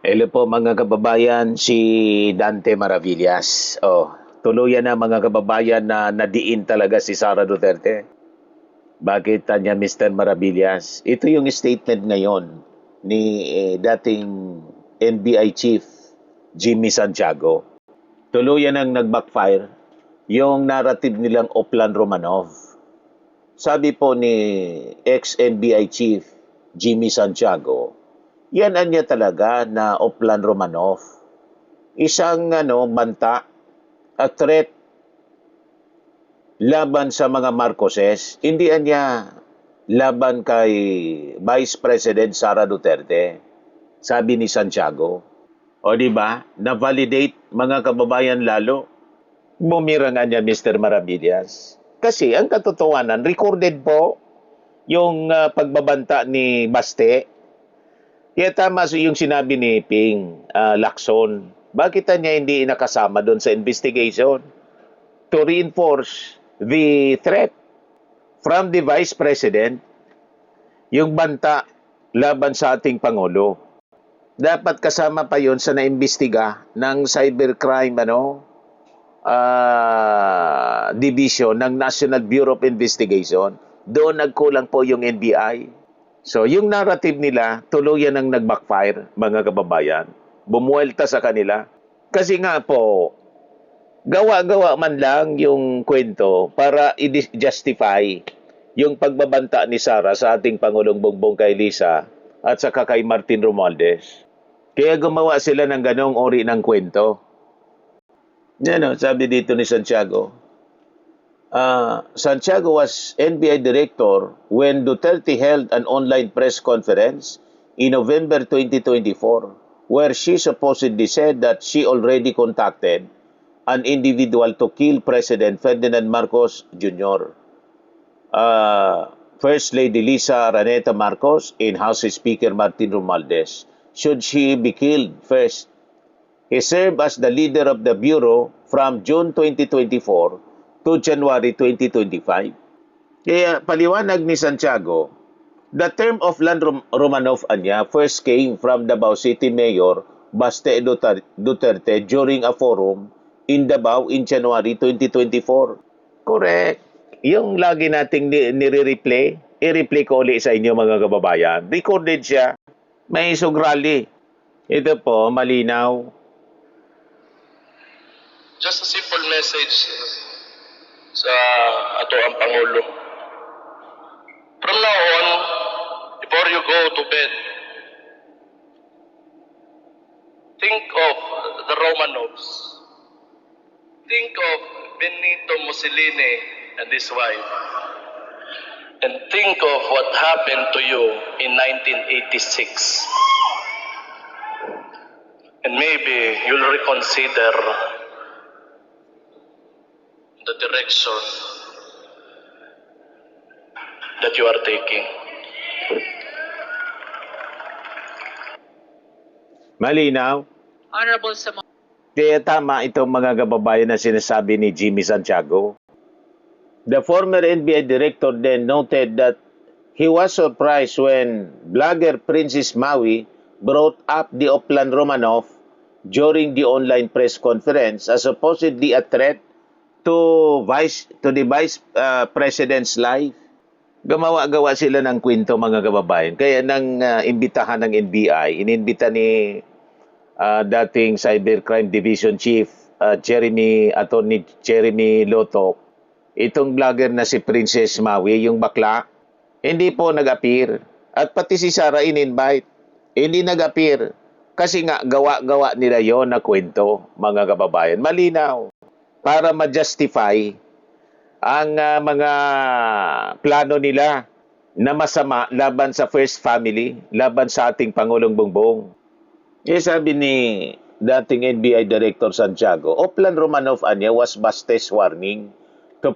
Hello po mga kababayan, si Dante Maravillas. Tuluyan na mga kababayan na nadiin talaga si Sara Duterte. Bakit niya Mr. Maravillas? Ito yung statement ngayon ni dating NBI Chief Jimmy Santiago. Tuluyan ang nag-backfire yung narrative nilang Oplan Romanov. Sabi po ni ex-NBI Chief Jimmy Santiago, yan anya talaga na Oplan Romanov. Isang banta at threat laban sa mga Marcoses. Hindi anya laban kay Vice President Sara Duterte. Sabi ni Santiago. O di ba? Na-validate mga kababayan lalo. Bumira nga niya Mr. Maravillas. Kasi ang katotohanan, recorded po yung pagbabanta ni Baste. Kaya tama yung sinabi ni Ping Lacson. Bakit niya hindi nakasama doon sa investigation? To reinforce the threat from the Vice President, yung banta laban sa ating Pangulo. Dapat kasama pa yon sa naimbestiga ng cybercrime division ng National Bureau of Investigation. Doon nagkulang po yung NBI. So, yung narrative nila, tuluyan ang nag-backfire, mga kababayan. Bumuelta sa kanila. Kasi nga po, gawa-gawa man lang yung kwento para i-justify yung pagbabanta ni Sara sa ating Pangulong Bongbong kay Lisa at saka kay Martin Romualdez. Kaya gumawa sila ng ganong ori ng kwento. Yan sabi dito ni Santiago. Santiago was NBI director when Duterte held an online press conference in November 2024 where she supposedly said that she already contacted an individual to kill President Ferdinand Marcos Jr. First Lady Lisa Raneta Marcos and House Speaker Martin Romualdez. Should she be killed first? He served as the leader of the Bureau from June 2024 to January 2025. Kaya paliwanag ni Santiago, the term of Land Romanov anya first came from Davao City Mayor Baste Duterte during a forum in Davao in January 2024. Correct. Yung lagi nating nire-replay, i-replay ko ulit sa inyo mga kababayan. Recorded siya. May isog rally. Ito po, malinaw. Just a simple message sa ato ang Pangulo. From now on, before you go to bed, think of the Romanovs. Think of Benito Mussolini and his wife. And think of what happened to you in 1986. And maybe you'll reconsider the direction that you are taking. Malinaw. Honorable Samuel. Kaya tama itong mga kababayan na sinasabi ni Jimmy Santiago. The former NBI director then noted that he was surprised when blogger Princess Maui brought up the Oplan Romanov during the online press conference as supposedly a threat to the Vice President's life. Gawa sila ng kwento mga kababayan. Kaya nang imbitahan ng NBI, inimbita ni dating Cybercrime Division Chief Attorney Jeremy Loto, itong vlogger na si Princess Maui, yung bakla, hindi po nag-appear. At pati si Sara in-invite, hindi nag-appear. Kasi nga gawa-gawa nila yon na kwento mga kababayan. Malinaw. Para ma-justify ang mga plano nila na masama laban sa First Family, laban sa ating Pangulong Bongbong. Sabi ni dating NBI Director Santiago, Oplan Romanov anya was Baste's warning to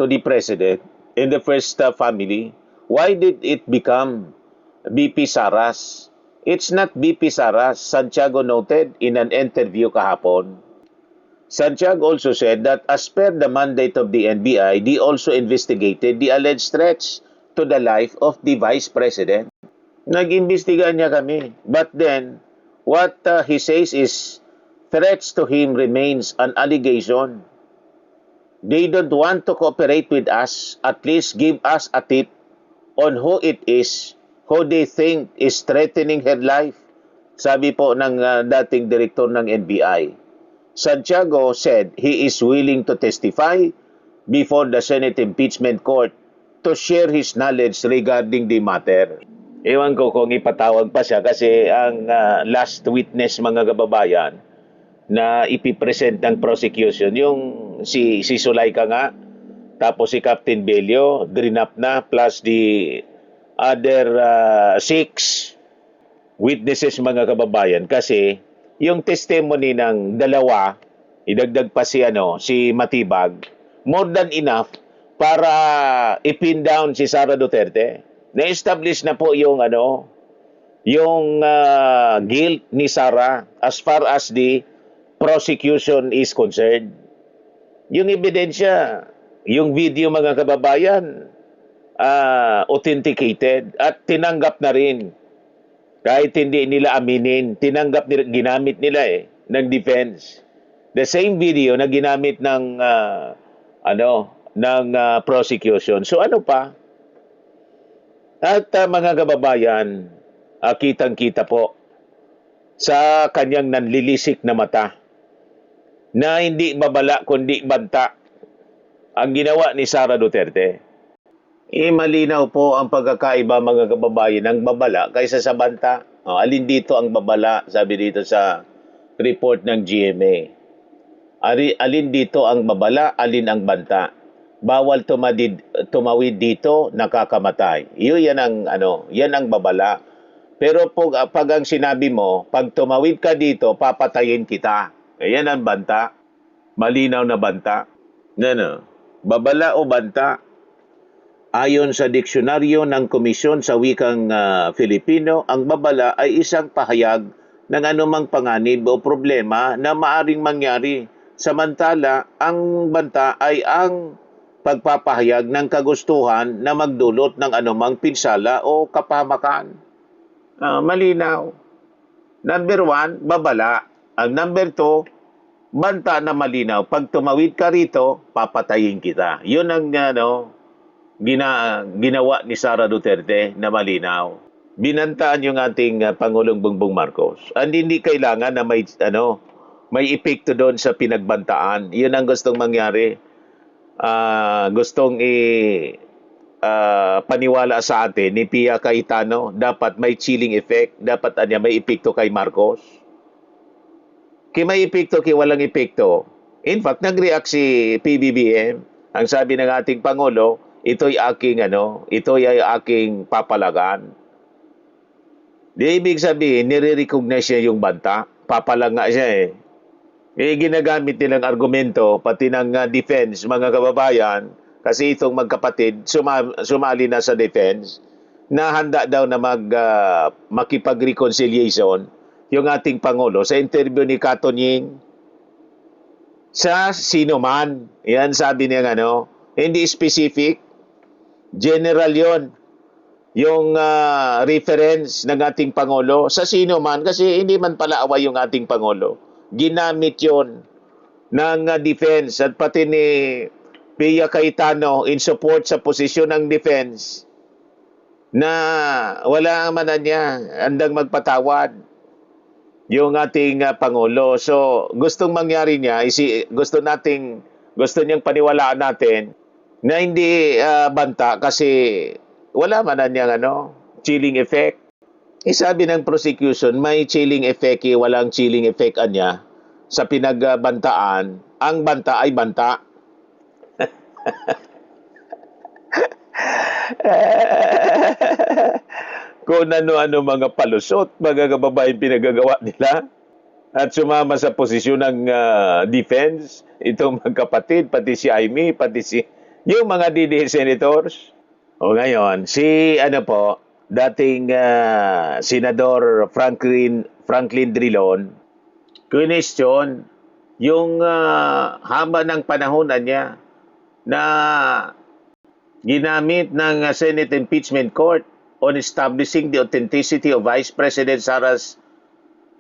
the President in the First Family. Why did it become BP Saras? It's not BP Saras, Santiago noted in an interview kahapon. Santiago also said that as per the mandate of the NBI, they also investigated the alleged threats to the life of the Vice President. Nag-imbestiga niya kami. But then, What he says is threats to him remains an allegation. They don't want to cooperate with us, at least give us a tip on who it is, who they think is threatening her life. Sabi po ng dating direktor ng NBI. Santiago said he is willing to testify before the Senate Impeachment Court to share his knowledge regarding the matter. Ewan ko kung ipatawag pa siya kasi ang last witness mga kababayan na ipipresent ng prosecution yung si Sulaika nga, tapos si Captain Bello, drinap na, plus the other 6 witnesses mga kababayan kasi yung testimony ng dalawa, idagdag pa si Matibag, more than enough para ipin down si Sara Duterte. Na-establish na po yung guilt ni Sara as far as the prosecution is concerned. Yung ebidensya, yung video mga kababayan, authenticated at tinanggap na rin. Kahit hindi nila aminin, tinanggap nila, ginamit nila ng defense. The same video na ginamit ng prosecution. So ano pa? At mga kababayan, kitang-kita po sa kanyang nanlilisik na mata na hindi babala kundi banta ang ginawa ni Sara Duterte. Malinaw po ang pagkakaiba mga kababayan ng babala kaysa sa banta. Alin dito ang babala, sabi dito sa report ng GMA. Alin dito ang babala, alin ang banta. Bawal tumawid dito, nakakamatay. Yan ang babala. Pero pag ang sinabi mo, pag tumawid ka dito, papatayin kita. Yan ang banta. Malinaw na banta. Babala o banta? Ayon sa diksyonaryo ng Komisyon sa Wikang Filipino, ang babala ay isang pahayag ng anumang panganib o problema na maaring mangyari. Samantala, ang banta ay ang pagpapahayag ng kagustuhan na magdulot ng anumang pinsala o kapahamakan. Malinaw. Number 1, babala. Ang number 2, banta na malinaw. Pag tumawid ka rito, papatayin kita. Yun ang ginawa ni Sara Duterte na malinaw. Binantaan yung ating Pangulong Bongbong Marcos. And hindi kailangan na may epekto doon sa pinagbantaan. Yun ang gustong mangyari. Gustong paniwala sa atin ni Pia Cayetano, dapat may chilling effect, dapat may epekto kay Marcos. May epekto, walang epekto. In fact, nag-react si PBBM. Ang sabi ng ating Pangulo, ito'y aking papalagan. Di ibig sabihin, nire-recognize niya yung banta. Papalag nga siya ginagamit nilang argumento, pati ng defense, mga kababayan, kasi itong magkapatid, sumali na sa defense, na handa daw na makipag-reconciliation yung ating Pangulo sa interview ni Kato Nying sa sino man. Yan sabi niya hindi specific, general yon yung reference ng ating Pangulo sa sino man kasi hindi man pala away yung ating Pangulo. Ginamit yon ng defense at pati ni Pia Cayetano in support sa posisyon ng defense na wala man niya andang magpatawad yung ating Pangulo. So, gustong mangyari niya, gusto niyang paniwalaan natin na hindi banta kasi wala man niyang chilling effect. Sabi ng prosecution, may chilling effect, walang chilling effect niya sa pinagbantaan. Ang banta ay banta. Kung ano-ano mga palusot, mga kababayan pinagagawa nila at sumama sa posisyon ng defense, itong magkapatid, pati si Amy, pati yung mga DDS senators. O ngayon, dating Senador Franklin Drilon, question yung haba ng panahon niya na ginamit ng Senate Impeachment Court on establishing the authenticity of Vice President Sara's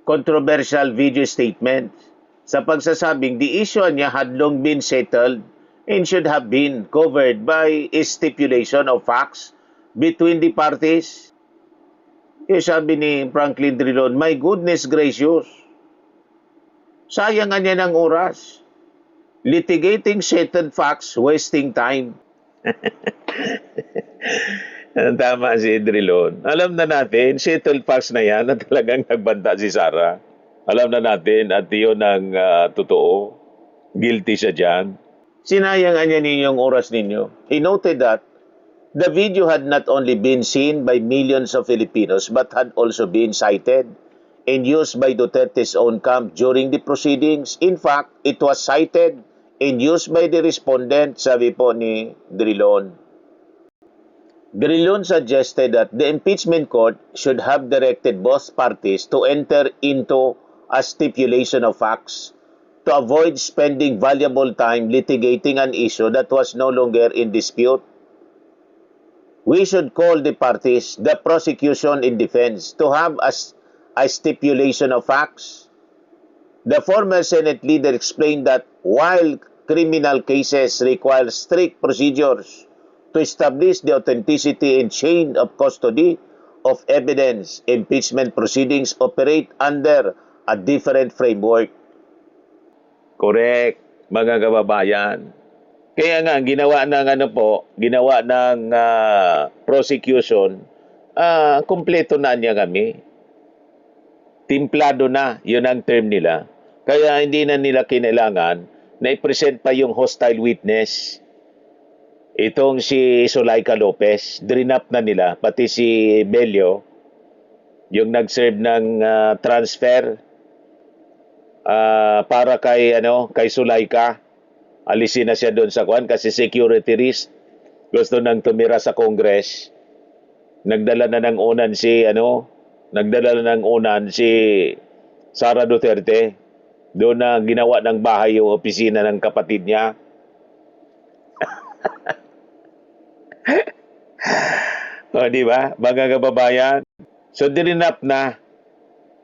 controversial video statement sa pagsasabing the issue niya had long been settled and should have been covered by a stipulation of facts between the parties. Sabi ni Franklin Drilon, my goodness gracious, sayang niya ng oras. Litigating settled facts, wasting time. Tama si Drilon. Alam na natin, settled facts na yan na talagang nagbanta si Sara. Alam na natin at yun ang totoo. Guilty siya dyan. Sinayangan niya ninyong oras ninyo. He noted that the video had not only been seen by millions of Filipinos but had also been cited and used by Duterte's own camp during the proceedings. In fact, it was cited and used by the respondent, sabi po ni Drilon. Drilon suggested that the impeachment court should have directed both parties to enter into a stipulation of facts to avoid spending valuable time litigating an issue that was no longer in dispute. We should call the parties, the prosecution and defense, to have a stipulation of facts. The former Senate leader explained that while criminal cases require strict procedures to establish the authenticity and chain of custody of evidence, impeachment proceedings operate under a different framework. Correct, mga kababayan. Kaya nga, ginawa ng prosecution, kumpleto na niya kami. Timplado na, yun ang term nila. Kaya hindi na nila kinailangan na i-present pa yung hostile witness. Itong si Zulaika Lopez, drinap na nila, pati si Bello, yung nag-serve ng transfer para kay Zulaika. Alisin na siya doon sa kwan kasi security risk. Gusto nang tumira sa Congress. Nagdala na ng unan si Sara Duterte. Doon na ginawa ng bahay yung opisina ng kapatid niya. O, di ba? Mga kababayan. So, dirinap na.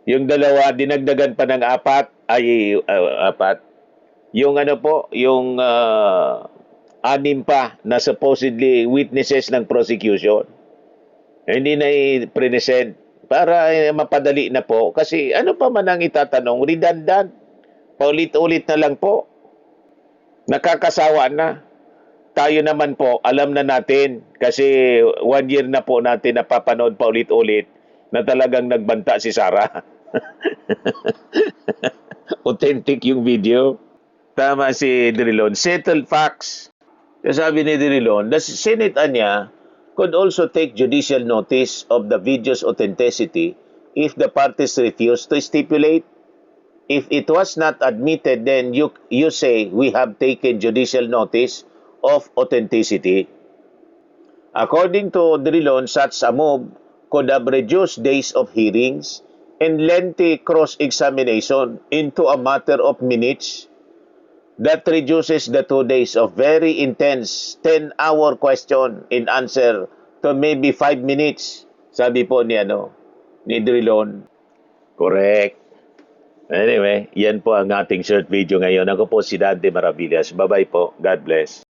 Yung dalawa, dinagdagan pa ng apat. Yung anim pa na supposedly witnesses ng prosecution. Hindi na i-present para mapadali na po. Kasi ano pa man ang itatanong, redundant. Paulit-ulit na lang po. Nakakasawa na. Tayo naman po, alam na natin kasi 1 year na po natin napapanood paulit-ulit na talagang nagbanta si Sara. Authentic yung video. Tama si Drilon. Settled facts. Sabi ni Drilon, the Senate could also take judicial notice of the video's authenticity if the parties refuse to stipulate. If it was not admitted, then you say we have taken judicial notice of authenticity. According to Drilon, such a move could have reduced days of hearings and lengthy cross-examination into a matter of minutes. That reduces the 2 days of very intense 10-hour question and answer to maybe 5 minutes. Sabi po ni Drilon. Correct. Anyway, yan po ang ating short video ngayon. Ako po si Dante Maravillas. Bye-bye po. God bless.